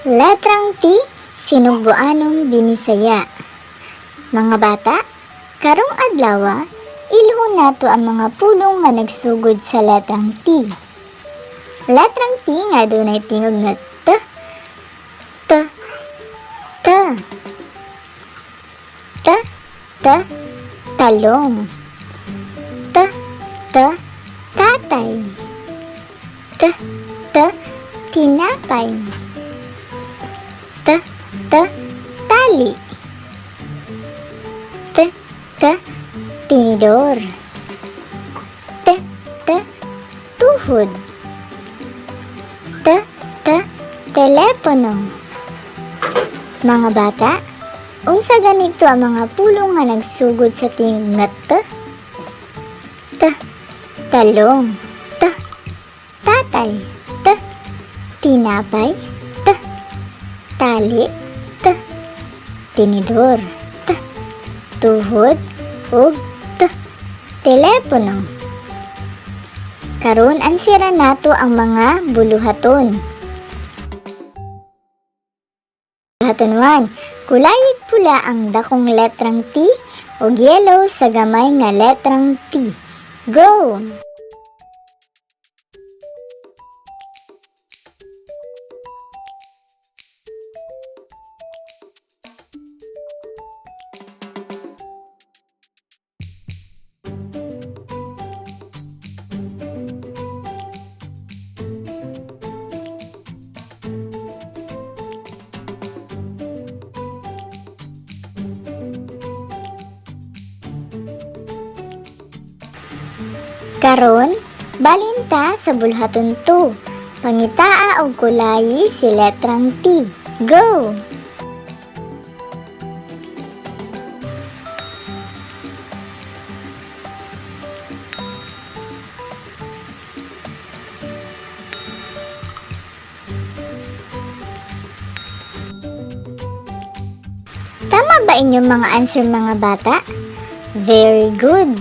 Letrang T, Sinugbuanong Binisaya. Mga bata, karong adlaw, iluhon nato ang mga pulong nga nagsugod sa letrang T. Letrang T nga dunay tingog nga T, T, T, T, T, talong. T, T, tatay. T, T, tinapay. T, T, tali. T, T, tinidor. T, T, tuhod. T, T, telepono. Mga bata, unsa ganito ang mga pulong nga nagsugod sa tingog nga T? T, talong. T, tatay. T, tinapay. T, tali. T, tinidor. T, tuhod. Ug T, telepono. Karon ansira nato ang mga buluhaton. Buluhaton 1. Kulayig pula ang dakong letrang T ug yellow sa gamay nga letrang T. Go! Karon, balinta sa bulhaton 2. Pangitaa og kulayi si letrang T. Go! Tama ba inyong mga answer mga bata? Very good!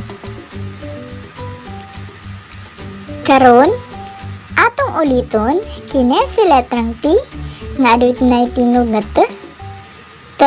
Karon, atong uliton kini si letrang T nga adunay tingog nga T, T,